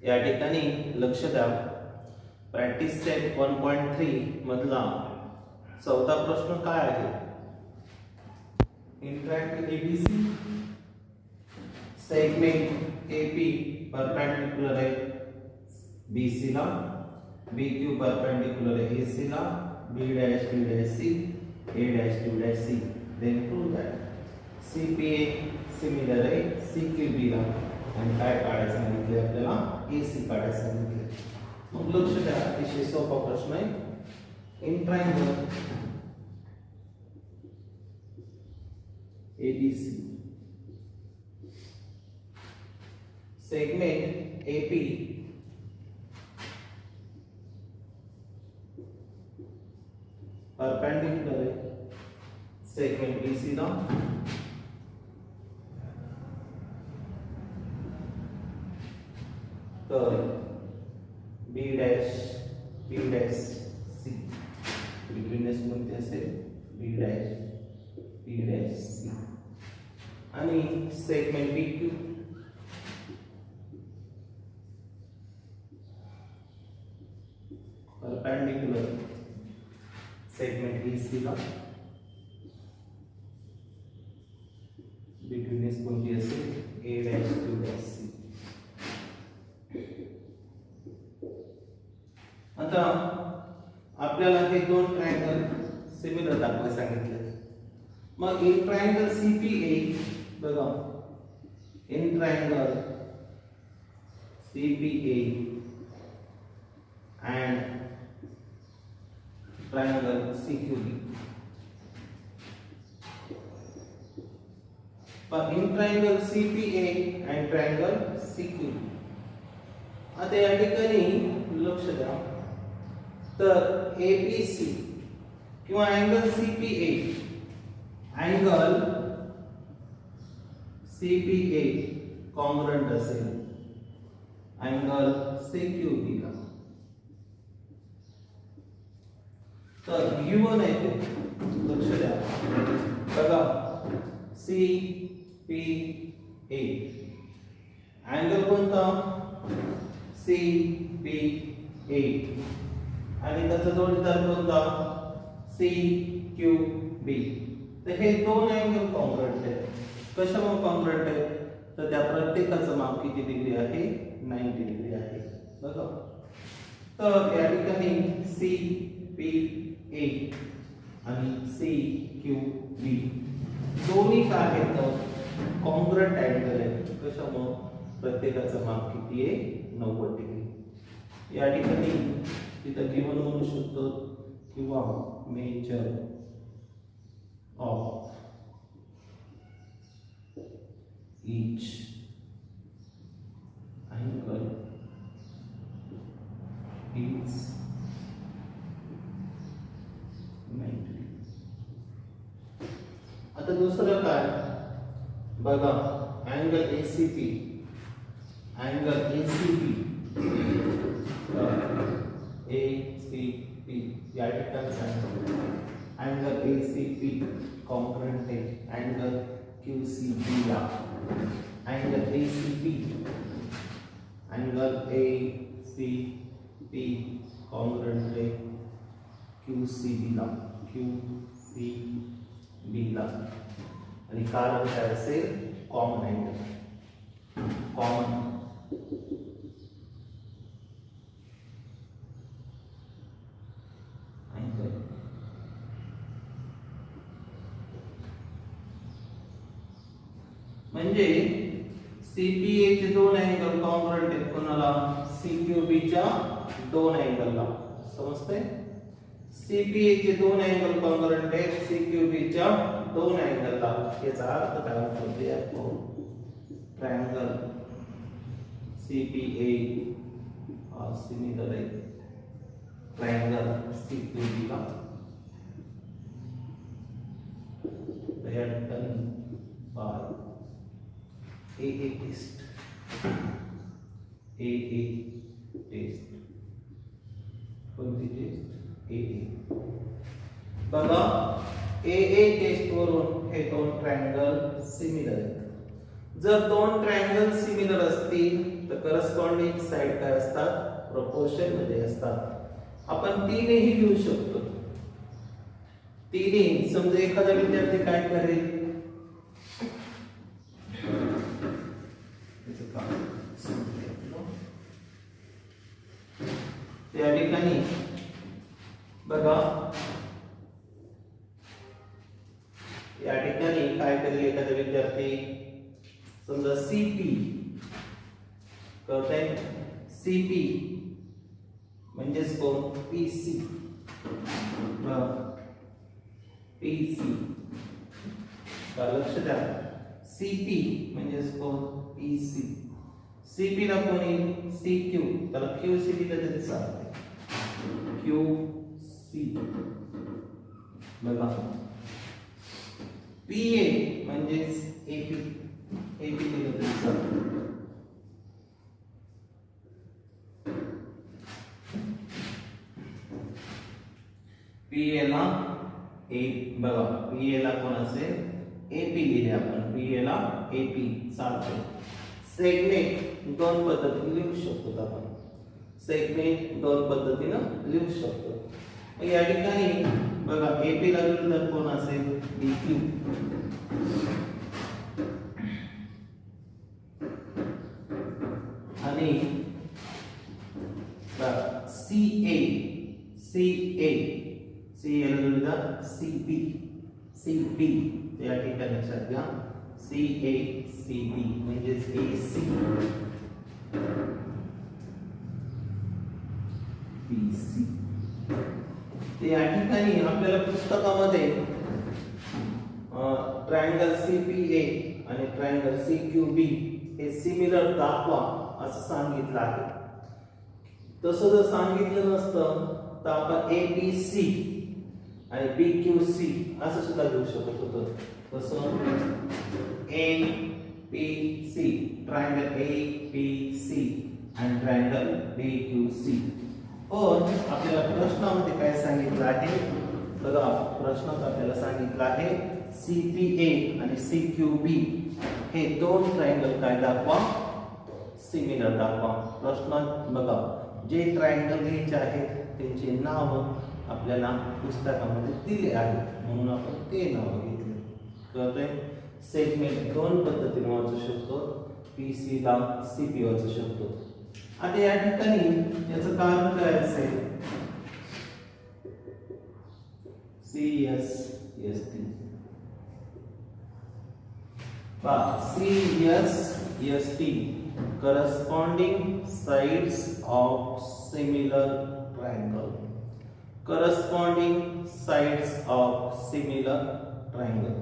या ठिकाणी लक्ष द्या. प्रॅक्टिस सेट 1.3 मधला चौथा प्रश्न काय आहे? इंट्रॅक्ट एबीसी सेगमेंट एपी परपेंडिकुलर आहे बीसी ला, बीक्यू परपेंडिकुलर आहे एसी ला, B dash C, A dash two dash C. Then prove that CPA similar आहे सीक्यूबी ला. आणि काय काढायचं सांगितले आपल्याला? एसी काढायचं सांगितले. मग लक्ष द्या, अतिशय सोपा प्रश्न आहे. In triangle ABC segment AP perpendicular है सेगमेंट बीसी ला, तर बी डॅश सी बिटवीननेस कोणती असेल? B dash C. आणि segment BQ perpendicular segment AC ला, बिटवीननेस कोणती असेल? A dash two dash C. आता आपल्याला हे दोन ट्रायंगल सिमिलर दाखवायला सांगितले. मग इन ट्रायंगल सीपीए बघा, in triangle CPA and triangle CQB. But in triangle CPA and triangle CQB, आता या ठिकाणी लक्ष द्या. तर ABC किंवा angle CPA, angle CPA congruent असेल अँगल CQB ला. तर गिवन आहे ते, लक्ष द्या. बघा सी पी ए अँगल कोणता? C P A. आणि त्याचा जोडीदार कोणता? C Q B. तर हे दोन अँगल कॉन्ग्रुएंट आहेत. कशामुळे कॉन्ग्रुएंट आहेत? तर त्या प्रत्येकाचं माप किती डिग्री आहे? 90 डिग्री आहे. बघा, तर या ठिकाणी सी पी ए आणि सी क्यू बी दोन्ही काय आहेत? कॉन्ग्रुएंट अँगल आहेत. कशामुळे? प्रत्येकाचं माप किती आहे? 90 डिग्री. या ठिकाणी तिथं गिवन म्हणू शकतो किंवा measure of each angle is 90. आता दुसरं काय? बघा अँगल ACP, अँगल ACP या ठिकाणी अँगल ACP कॉन्ग्रुएंट आहे अँगल QCB ला. Angle ACP angle ACP congruent आहे QCB ला, QCB ला. आणि कारण काय असेल? Common angle, common angle. म्हणजे सीपीए चे दोन अँगल कॉन्ग्रुएंट आहेत कोणाला? सीक्यूबी च्या दोन अँगलला. समजतंय? सीपीए चे दोन अँगल कॉन्ग्रुएंट आहेत सीक्यूबी च्या दोन अँगलला. याचा अर्थ काय होतो? ट्रायंगल सीपीए सिमिलर आहे ट्रायंगल सीक्यूबी ला. या ठिकाणी by AA test, AA test, कोणती टेस्ट? AA. बघा AA टेस्ट वरून हे दोन ट्रायंगल सिमिलर आहेत. जर दोन ट्रायंगल सिमिलर असतील तर करस्पॉन्डिंग साइड काय असतात, प्रपोर्शन मध्ये असतात. आपण तीनही घेऊ शकतो. तिन्ही समजा एखादा विद्यार्थी काय करेल, त्या ठिकाणी बघा या ठिकाणी काय करेल एखादा विद्यार्थी, समजा सीपी करताय, सीपी म्हणजेच कोण, पीसी, पीसी का लक्ष द्या, सीपी म्हणजेच कोण, पीसी. सीपी ला कोण येईल, सीक्यू, त्याला क्यूसी दिलं तरी चालते, क्यूसी. बघा पीए म्हणजेच एपी, एपी दिलं तरी चालते. पीए ला ए, बघा पीए ला कोण असेल, एपी लिहिले आपण, पीए ला एपी चालते. सेगमेंट दोन पद्धतीने लिहू शकतो आपण, सेगमेंट दोन पद्धतीने लिहू शकतो. मग या ठिकाणी बघा एपी ला विरुद्ध कोण असेल, बीक्यू. आणि सीए, सीए, सीए ला विरुद्ध सीबी, सीबी या ठिकाणी लक्षात घ्या, सीए, सीबी म्हणजेच एसी, बीसी. या ठिकाणी आपल्याला पुस्तकामध्ये ट्रायंगल सीपीए आणि ट्रायंगल सीक्यूबी हे सिमिलर दाखवा असं सांगितलं आहे. तसं जर सांगितलं नसतं तर आपण एबीसी आणि बीक्यूसी असं सुद्धा घेऊ शकत होतो. कसं, एबीसी, ट्रायंगल एबीसी आणि ट्रायंगल बीक्यूसी. पण आपल्याला प्रश्नामध्ये काय सांगितलं आहे, बघा प्रश्नात आपल्याला सांगितलं आहे सीपीए आणि सीक्यूबी हे दोन ट्रायंगल काय दाखवा, सिमिलर दाखवा. प्रश्नात बघा जे ट्रायंगल घ्यायचे आहेत त्यांचे नाव आपल्याला पुस्तकामध्ये दिले आहेत म्हणून आपण ते नाव घेतले. कळतंय, सेगमेंट दोन पद्धतीने वाचू शकतो, पीसी ला सीपी वाचू शकतो. आता या ठिकाणी याचं कारण काय असेल, सीएसएसटी, सीएसएसटी corresponding sides of similar triangle, corresponding sides of similar triangle.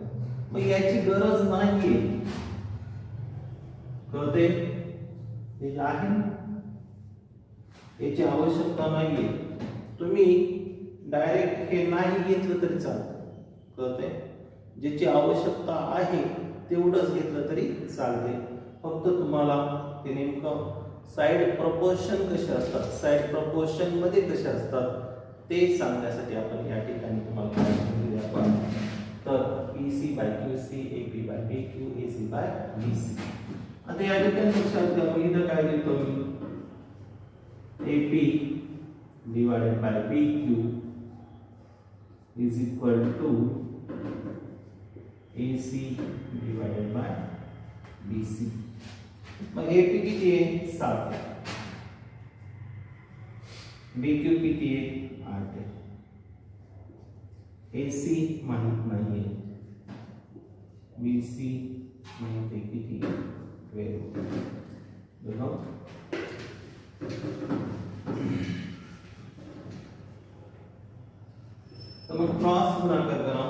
मग याची गरज नाहीये, कळते, हे आहे याची आवश्यकता नाहीये. तुम्ही डायरेक्ट हे नाही घेतलं तरी चालतं, कळते, ज्याची आवश्यकता आहे तेवढंच घेतलं तरी चालते. फक्त तुम्हाला ते नेमकं साइड प्रपोर्शन कसे असतात, साइड प्रपोर्शन मध्ये कसे असतात ते सांगण्यासाठी आपण या ठिकाणी तुम्हाला काय सांगितले आपण, तर PC by QC, AP by BQ, AC by BC. आता या ठिकाणी लक्षात घ्या, मग इथं काय लिहितो मी, AP divided by BQ is equal to AC divided by BC. मग एपी किती आहे, 7 आहे, बीक्यू किती आहे, 8 आहे, एसी माहित नाहीये, बीसी माहित आहे किती, 12. बघा तर मग क्रॉस गुणाकार करा,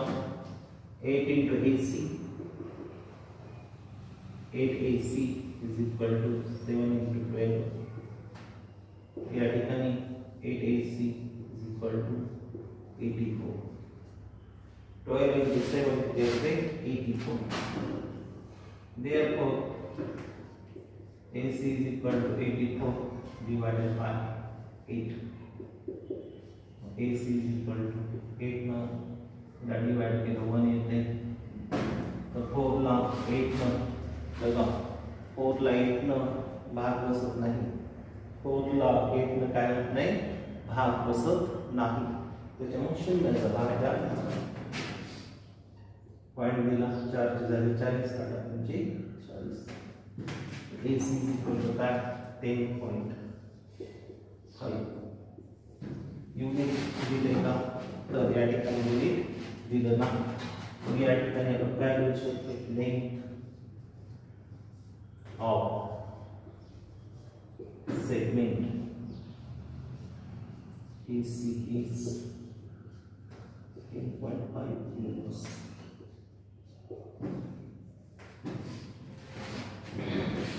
8 into AC, 8 AC is equal to 7 into 12. या ठिकाणी 8 AC is equal to 84. 12 into 7 is 84. Therefore, AC is equal to 84 divided by 8. AC is equal to 8 now. Divide केलं 1 येते, तर 4 ला 8 न बघा, 4 ला 8 न भाग बसत नाही. 4 ला 8 ने काय होत नाही, भाग बसत नाही. त्याच्यामुळे शून्याचा भाग द्या. पॉइंट दिला 4 चे झाले 40 काढा म्हणजे 40. AC इक्वल काय 10.5 युनिट दिले का, तर या ठिकाणी युनिट दिलं नाही. मग या ठिकाणी आपण काय लिहू शकतो, length of segment AC is 10.5 units.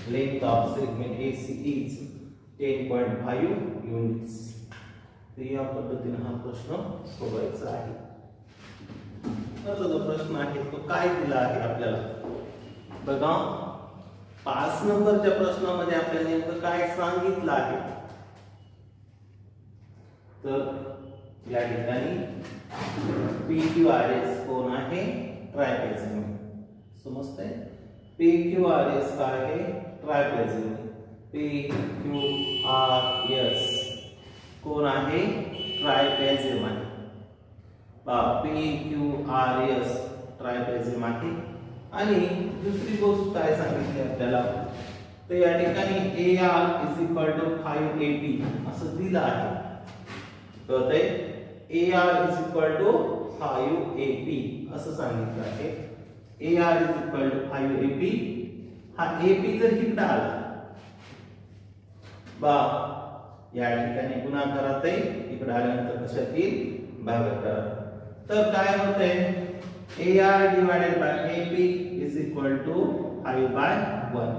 Length of segment AC is 10.5 units. तर या पद्धतीने हा प्रश्न सोडवायचा आहे. आता जो प्रश्न आहे तो काय दिला आहे आपल्याला बघा. 5 नंबरच्या प्रश्नामध्ये आपल्याला नेमकं काय सांगितलं आहे, तर या ठिकाणी PQRS कोण आहे, ट्रायपेझियम. समजतंय, PQRS काय आहे, ट्रायपेझियम. PQRS कोण आहे, ट्रायपेझियम आहे. PQRS ट्रायपेझियम आहे. आणि दुसरी गोष्ट काय सांगितली आपल्याला, तर या ठिकाणी AR = 5AP असं दिलं आहे. कळतंय, AR = 5AP असं सांगितलं आहे. AR = 5AP. हा AP जर इकडे आला बा, या ठिकाणी गुणाकारात आहे, इकडे आल्यानंतर कशात येईल, भागाकारात. तर काय होतंय, AR divided by AP is equal to 5/1.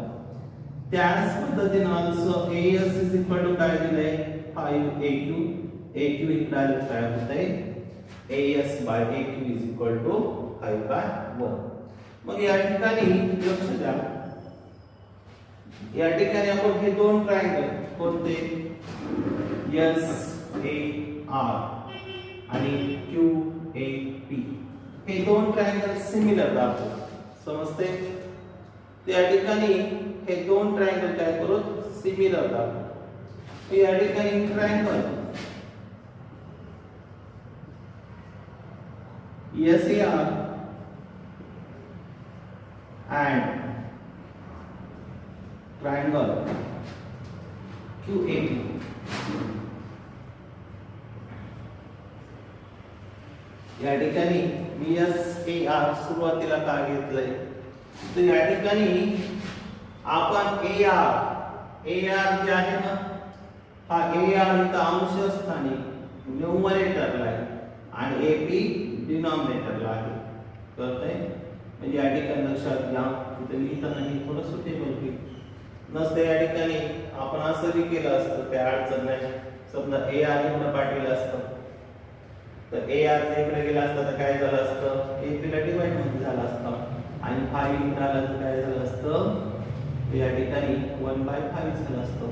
त्याच पद्धतीने also AS is equal to काय दिलंय, 5AQ. AQ इकडे आलं काय होतंय, AS by AQ is equal to 5/1. मग या ठिकाणी लक्ष द्या, या ठिकाणी आपण हे दोन ट्रायंगल कोणते, SAR आणि QAP, हे दोन ट्रायंगल सिमिलर दाखवतात. समजते, त्या ठिकाणी हे दोन ट्रायंगल काय करूत, सिमिलर दाखवतात. या ठिकाणी triangle SAR and triangle QAP, या ठिकाणी मी SAR सुरुवातीला काय घेतलंय, तर या ठिकाणी आपण AR जे आहे ना, हा AR इथं अंश स्थानी न्यूमरेटरला आहे आणि AP डिनॉमिनेटरला आहे. कळतंय, म्हणजे या ठिकाणी लक्षात घ्या, तिथे लिहिताना हे थोडं सुटेबल होईल. नसते या ठिकाणी आपण असं बी केलं असतं, काय अडचण नाही. समजा AR इकडे पाठवलं असतं, तर AR इकडे गेला असता तर काय झालं असतं, AP ला डिवाइड मध्ये झालं असतं आणि 5 इकडे आला तर काय झालं असतं, या ठिकाणी 1/5 झालं असतं.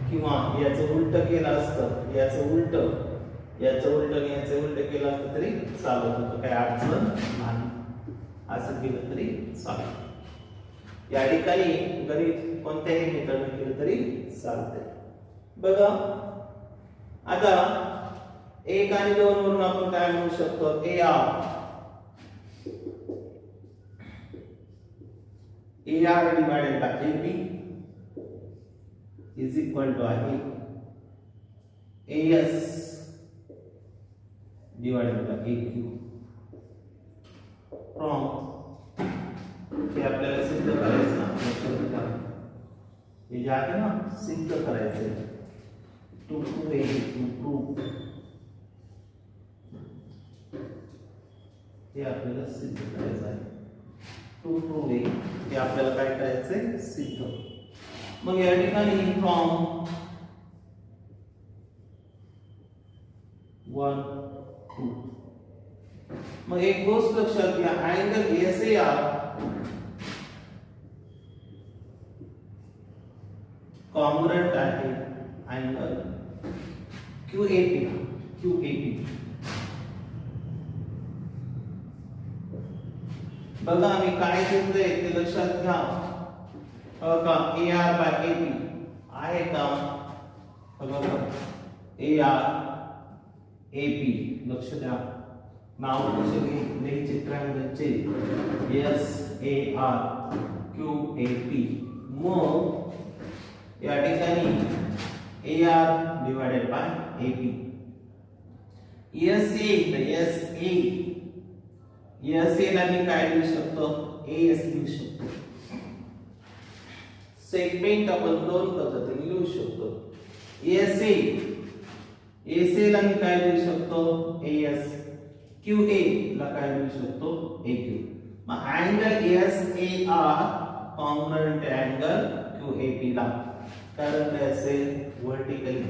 किंवा याचं उलट केलं असतं, याचं उलट केलं असतं तरी चालत होतं, काय अडचण नाही. असं केलं तरी चालतं. या ठिकाणी गणित कोणत्याही मेथडने केलं तरी चालतंय. बघा आता 1 आणि 2 वरून आपण काय म्हणू शकतो, AR divided by AP is equal to AS divided by AQ. From हे आपल्याला सिद्ध करायचं ना, हे जे आहे ना सिद्ध करायचं, टू प्रूफ हे आपल्याला सिद्ध करायचं आहे. टू प्रूव्ह हे आपल्याला काय करायचंय, सिद्ध. मग या ठिकाणी फ्रॉम 1 2, मग एक गोष्ट लक्षात घ्या, अँगल SAR कॉन्ग्रुएंट आहे अँगल QAP. बघा मी काय घेतलंय ते लक्षात घ्या. का AR by AP आहे का? बघा AR AP, लक्ष द्या, नाव कसे लिहायचे ट्रायंगलचे SAR QAP. मग या ठिकाणी AR divided by AP, SA ला मी काय लिहू शकतो? AS लिहू शकतो. सेगमेंट आपण दोन पद्धतीने लिहू शकतो. SA ला मी काय लिहू शकतो? AS. QA ला काय लिहू शकतो? AQ. मग angle SAR congruent angle QAP ला कारण काय असेल? Vertically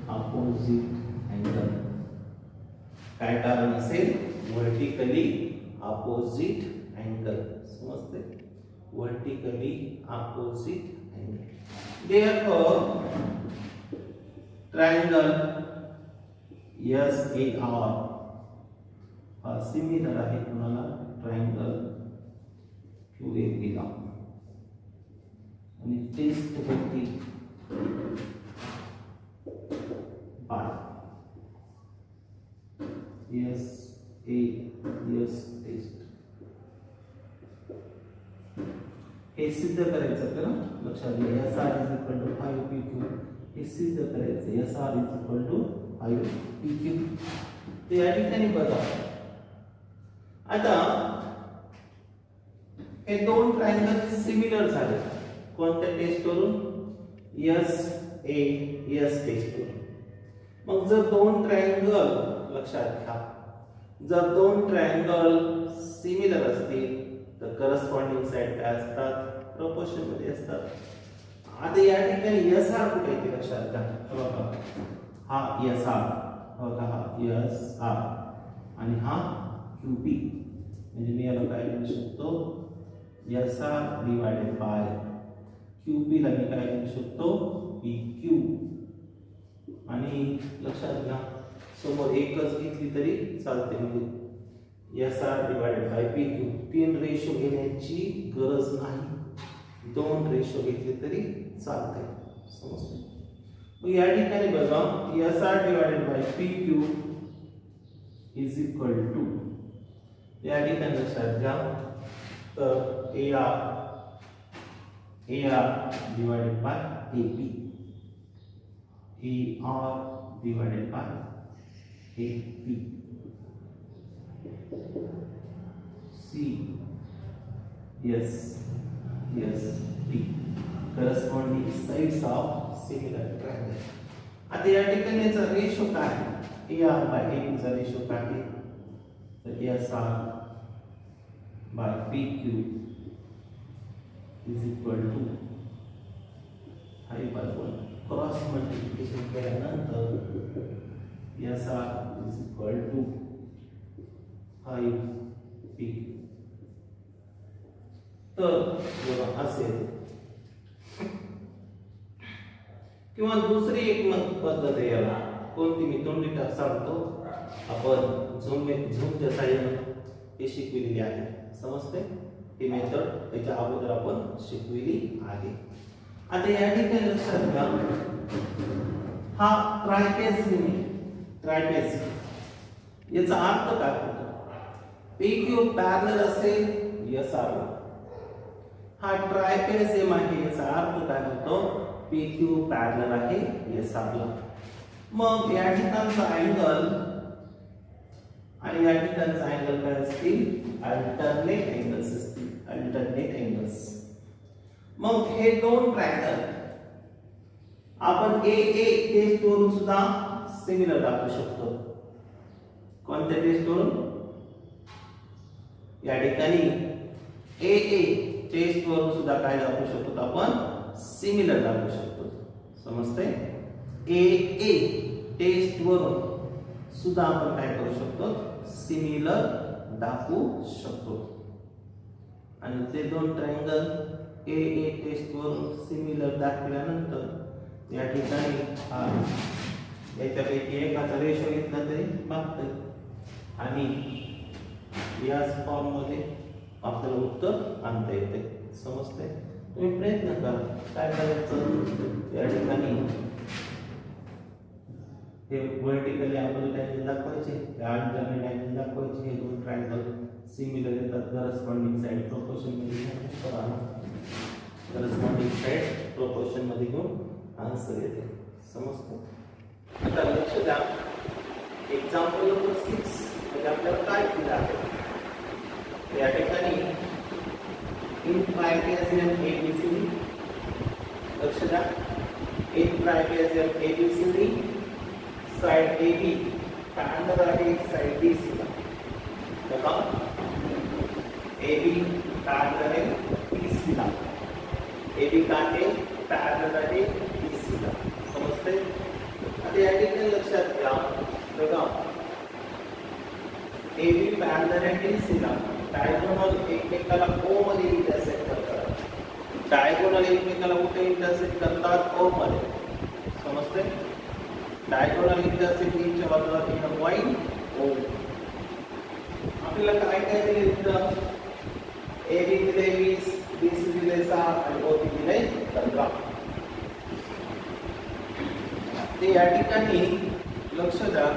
opposite angle. काय कारण असेल? Vertically opposite angle. समजते? Vertically opposite angle. Therefore, triangle SAR हा सिमिलर आहे कोणाला? ट्रायंगल QAP ला. आणि टेस्ट होती बाय टेस्ट. हे सिद्ध करायचं का? लक्षात घ्या. SR = 5PQ. हे सिद्ध करायचं. SR = 5PQ. ते या ठिकाणी बघा. आता हे दोन ट्रायंगल सिमिलर झाले. कोणत्या टेस्ट वरून? S टेस्ट वरून. मग जर दोन ट्रायंगल, लक्षात घ्या, जर दोन ट्रायंगल सिमिलर असतील तर करस्पॉन्डिंग साइड काय असतात? प्रोपोर्शन मध्ये असतात. आता या ठिकाणी SR कुठे येते? लक्षात घ्या. बघा हा SR, बघा हा SR आणि हा QP. म्हणजे मी याला काय लिहू शकतो? SR डिवाइडेड बाय QP ला मी काय लिहू शकतो? PQ. आणि लक्षात घ्या समोर एकच घेतली तरी चालते. म्हणजे SR divided by PQ. 3 ratio घेण्याची गरज नाही, 2 रेशो घेतले तरी चालते. समजते? मग या ठिकाणी बघा SR डिवाइडेड बाय PQ = या ठिकाणी लक्षात घ्या तर AR divided by AP, AR divided by AP, CST corresponding sides of similar triangle. आता या ठिकाणी याचा रेशो काय आहे? AR बाय AP चा रेशो काय आहे? तर SR by PQ = 5/1. Cross multiplication केल्यानंतर SR = 5PQ. तर बघा असेल. किंवा दुसरी एक पद्धत आहे याला. कोणती? मी तोंडी सांगतो. आपण झूमच्या साहाय्याने हे शिकविलेली आहे. समजते? ही मेथड त्याच्या अगोदर आपण शिकविली आहे. आता या ठिकाणी लक्षात घ्या हा ट्रायपेज याचा अर्थ काय होतो? PQ पॅरलल असेल SR ला. हा ट्रायपेज आहे याचा अर्थ काय होतो? PQ पॅरलल आहे SR ला. मग या ठिकाणचा अँगल आणि या ठिकाणचा अँगल काय असतील? अल्टरनेट अँगल्स असतील. Alternate angles. मग हे दोन ट्रायंगल आपण AA टेस्ट वरून सुद्धा सिमिलर दाखवू शकतो. कोणत्या टेस्ट वरून? या ठिकाणी AA टेस्ट वरून सुद्धा काय दाखवू शकतो? आपण सिमिलर दाखवू शकतो. समजते? AA टेस्ट वरून सुद्धा आपण काय करू शकतो? सिमिलर दाखवू शकतो. आणि ते दोन ट्रायंगल AA टेस्ट वरून सिमिलर दाखवल्यानंतर या ठिकाणी याच्यापैकी एकाचा रेशो घेतला तरी बागते. आणि याच फॉर्म मध्ये आपल्याला उत्तर आणता येते. समजते? तुम्ही प्रयत्न करा. काय करायचं या ठिकाणी हे व्हर्टिकली आपल्याला डायमेंशन दाखवायचे, हॉरिझॉन्टली डायमेंशन दाखवायचे. हे दोन ट्रायंगल सिमिलर येतात, करस्पॉन्डिंग साइड प्रोपोर्शन मध्ये घेऊन करस्पॉन्डिंग साइड प्रोपोर्शन मध्ये घेऊन आन्सर येते. समजतो? आता लक्ष द्या. एक्झाम्पल नंबर 6 म्हणजे आपल्याला काय दिलं आहे या ठिकाणी इन ट्रायगोनल ABCD. लक्ष द्या. In trigonal ABCD side AB parallel आहे साइड BC ला. बघा AB पॅरलल आहे BC ला. AB काटे पॅरलल आहे BC ला. समजते? आता या ठिकाणी लक्षात घ्या. बघा AB पॅरलल आहे BC ला. डायगोनल एकमेकाला O मध्ये इंटरसेक्ट करतात. डायगोनल एकमेकाला कुठे इंटरसेक्ट करतात? O मध्ये. समजते? डायगोनल इंटरसेक्टिंगच्या बाजूला दिलं पॉइंट O. आपल्याला काय काय दिले इथं? AB दिले 20, BC दिले 6 आणि OB दिले 15. ते या ठिकाणी लक्ष द्या.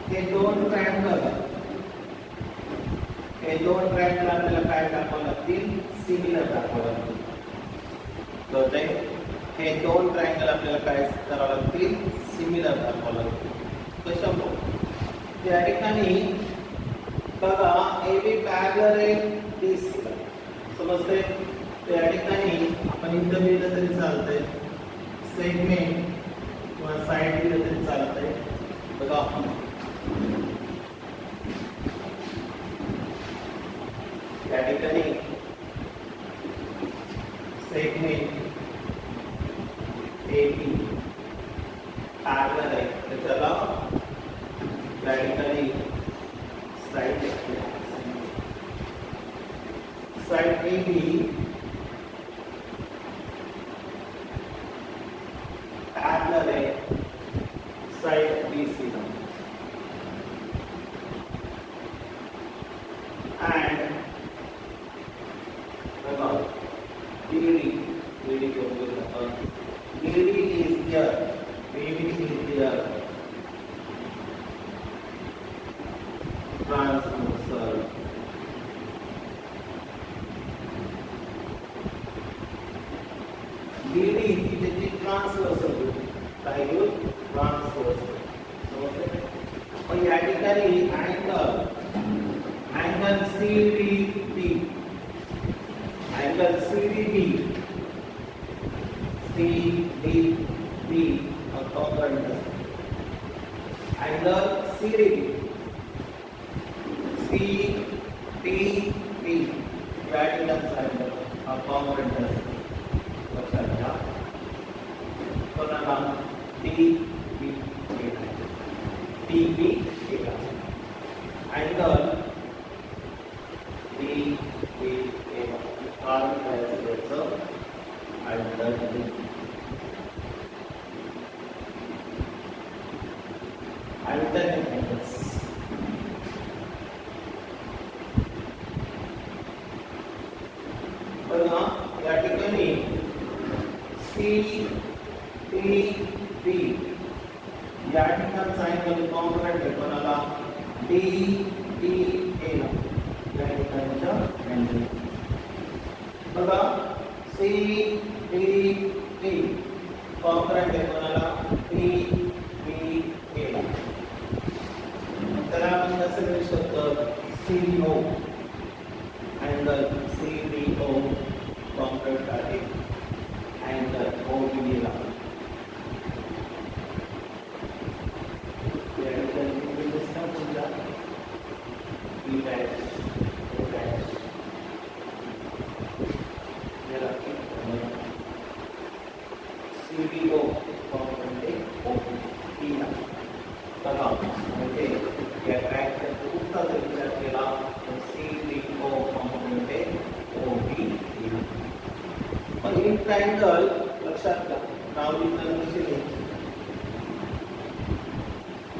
हे दोन ट्रायंगल आपल्याला काय दाखवावं लागतील? सिमिलर दाखवावं लागतील. कळतंय? हे दोन ट्रायंगल आपल्याला काय करावं लागतील? सिमिलर दाखवावं लागतील. कशामुळे? त्या ठिकाणी बघा AB पॅरलल आहे BC ला. समजते? त्या ठिकाणी आपण इथं दिलं तरी चालतंय, सेगमेंट किंवा साइड दिलं तरी चालतंय. बघा या ठिकाणी सेगमेंट AB पॅरलल आहे तर चला या ठिकाणी साइड AB पॅरलल आहे साइड BC ला. and BD is here, BD is here, transversal. BD is transversal. काय होईल? ट्रान्सव्हर्सल. समजते? पण या ठिकाणी angle CDB congruent. Angle CDB right angle congruent. लक्षात घ्या. कोणाला? DB angle या ठिकाणी CDB या ठिकाणचा अँगल कॉन्ग्रुएंट आहे कोणाला? DEA ला. या ठिकाणचा अँगल बघा CDB कॉन्ग्रुएंट आहे कोणाला? DEA ला. तर आपण कसं लिहू शकतो? CDO अँगल CDO कॉन्ग्रुएंट आहे अँगल OBD ला. CDO कॉन्ग्रुएंट आहे OBD ला. बघा म्हणजे या ट्रॅकचा पुढचा जर विचार केला तर CDO कॉन्ग्रुएंट आहे OBD ला. पण इन ट्रायंगल लक्षात घ्या. नाव लिहिताना कसे लिहायचे?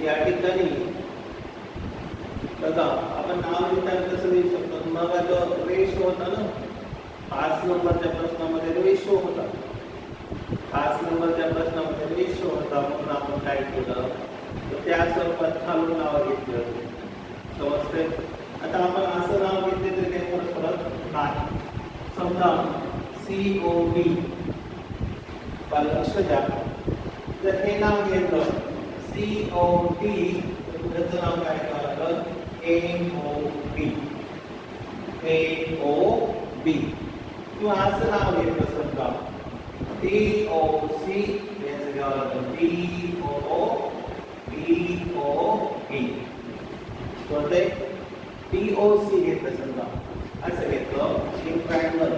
या ठिकाणी बघा आपण नाव लिहिताना कसं लिहू शकतो? मग तो रेश होता ना, 5 नंबरच्या प्रश्नामध्ये रेशो होता. 5 नंबरच्या प्रश्नामध्ये रेशो होता म्हणून आपण काय केलं तर त्या स्वरूपात खालून नाव घेतलं. समजते. आता आपण असं नाव घेतले तरी काही फरक नाही. समजा COD लक्ष द्या. जर हे नाव घेतलं COD त्याचं नाव काय करावं AOB किंवा असं नाव घेतलं समजा TOC याचं घ्यावं लागतं TOBOE कळतंय. TOC घेतलं समजा असं घेतलं एक triangle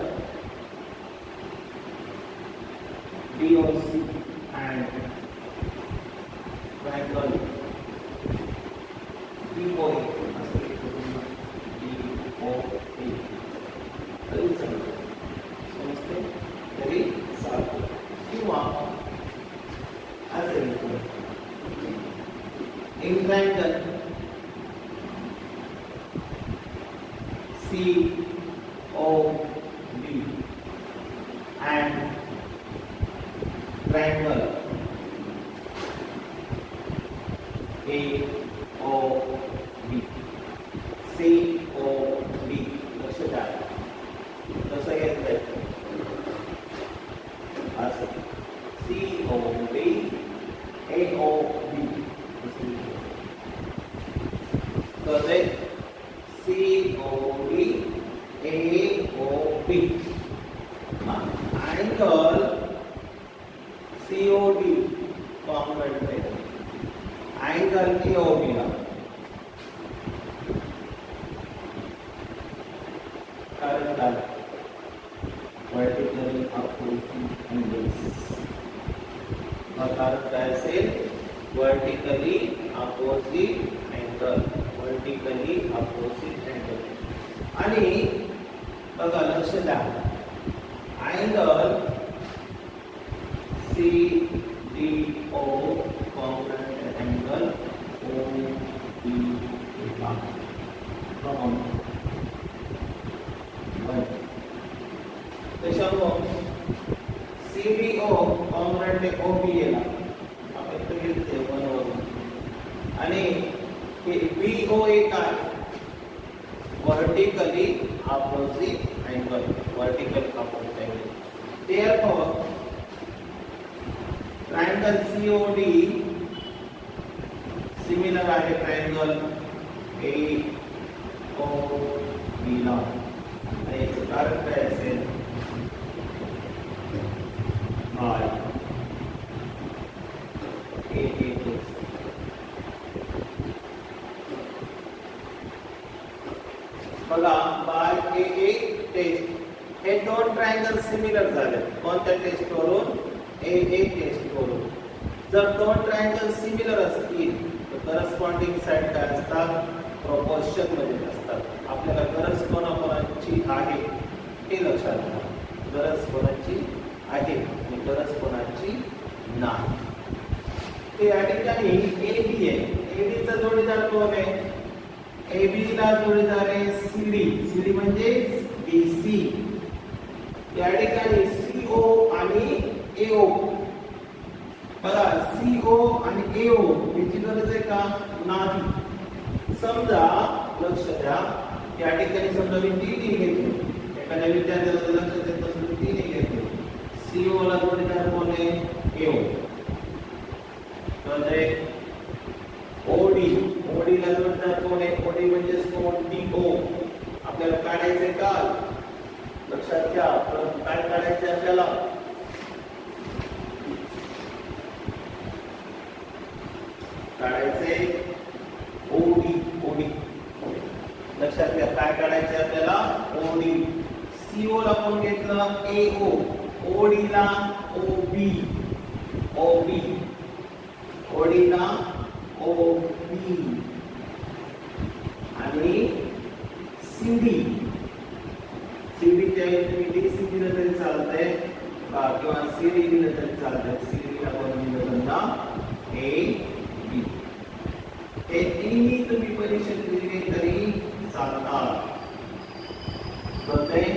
DOC and triangle DOE असं घेतलं समजा DOE तरी चालतं. समजते. तरी चालतं. किंवा असं घेतलं एक triangle COB and triangle AOB COB लक्ष द्या. कसं घेतलंय असं COB AOB कळतंय. COB AOB angle COD complement angle AOB ला कारण काय वर्टिकली अपोजिट अँगल्स कारण काय असेल vertically opposite angle vertically opposite angle. आणि बघा लक्ष द्या अँगल CDO कॉम्प्लेमेंट अँगल त्याच्यामुळं CDO कॉम्प्लेमेंट OBA ला आपण इथे घेतले 1 वरून आणि BOA काय vertically opposite angle vertical opposite angle. therefore triangle COD similar आहे ट्रायंगल AOB ला. आणि याचं कारण काय असेल बाय बघा बाय AA टेस्ट हे दोन ट्रायंगल सिमिलर झाले. कोणत्या टेस्ट वरून AA टेस्ट वरून. जर दोन ट्रायंगल सिमिलर असतील तर करस्पॉन्डिंग साइड काय असतात प्रोपोर्शन मध्ये असतात. आपल्याला गरज कोणाची आहे हे लक्षात घ्या. गरज कोणाची आहे आणि गरज कोणाची नाही. ते या ठिकाणी AB आहे. AB चा जोडीदार कोण आहे AB ला जोडीदार आहे CD. CD म्हणजे BC. या ठिकाणी CO आणि AO बघा CO आणि AO याची गरज आहे का नाही. समजा लक्ष द्या या ठिकाणी समजा मी TD घेतले. एखाद्या विद्यार्थ्याला लक्ष देत असेल TD घेतले. CO ला जोडीदार कोण आहे AO. म्हणजे OD ला जोडीदार कोण आहे OD म्हणजे कोण DO. आपल्याला काढायचे का लक्षात घ्या. काय काढायचे आपल्याला काढायचे OD लक्षात घ्या. काय काढायचे आपल्याला OD. CO ला कोण घेतलं AO. OD ला OB OD ला OB आणि CD च्या ऐवजी CD दिलं तरी चालतंय किंवा CD दिलं तरी चालतंय. CD ला कोण दिलं समजा AB. हे तिन्ही तुम्ही परीक्षेत दिले तरी चालतात. कळतंय.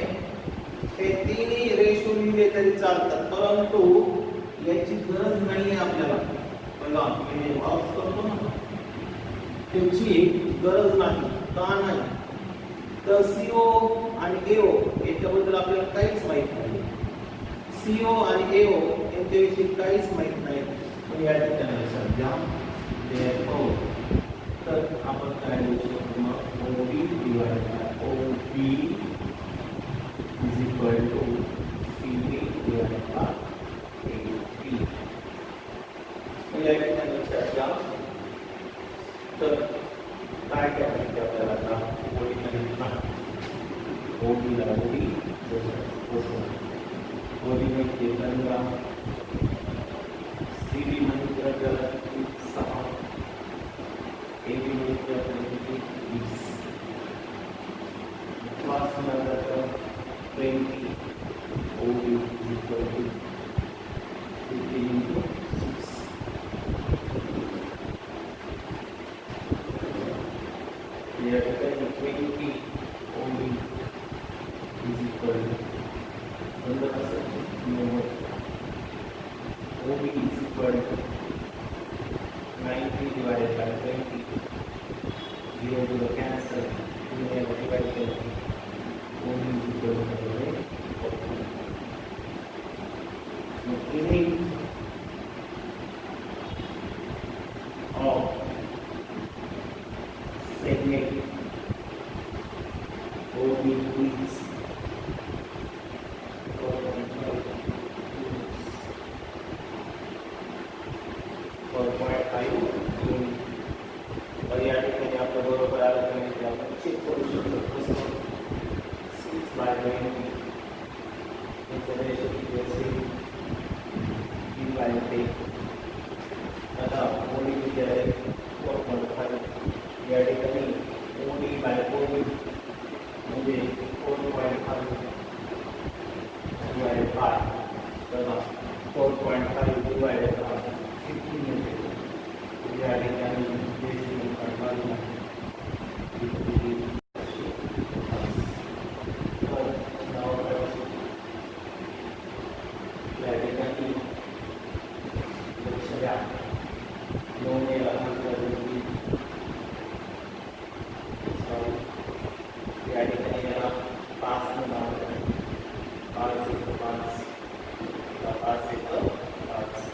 हे लिहिले तरी चालतात, परंतु याची गरज नाही आहे आपल्याला. बघा मी वापस करतो ना, त्याची गरज नाही. का नाही? तर CO आणि AO याच्याबद्दल आपल्याला काहीच माहित नाही. CO आणि AO यांच्याविषयी काहीच माहित नाही. पण या ठिकाणी लक्षात घ्या, तर आपण काय लिहू शकतो मग OB divide by OB is equal to CB divide by AB. या ठिकाणी लक्षात घ्या, तर काय करायचं आपल्याला आता OB मध्ये OB ला OB OB मध्ये करंगा CB मध्ये करंगा 6 AB मध्ये करंगा 20 class number 20 OB is equal to 15 into 6. We are taking 20 OB is equal to 100%. OB is equal to 90 divided by 20. 0 to the cancel. 2 divided by 20. OB is equal to 40. Beginning of segment OB is 4.5 और या ठिकाणी आपल्या बरोबर आलं की नाही ते आपण चेक करू शकतो. 6 by 20 याचं रेशो किती असेल? 3 by 10. आता OD किती आहे? 4.5. या ठिकाणी OD by OB म्हणजे 4.5 divided by 4.5 divided by 15 या ठिकाणी डेसिमल काढायला या ठिकाणी लक्ष द्या. 9 या ठिकाणी याला 5 न नाव 5 1 5 5 1 5 5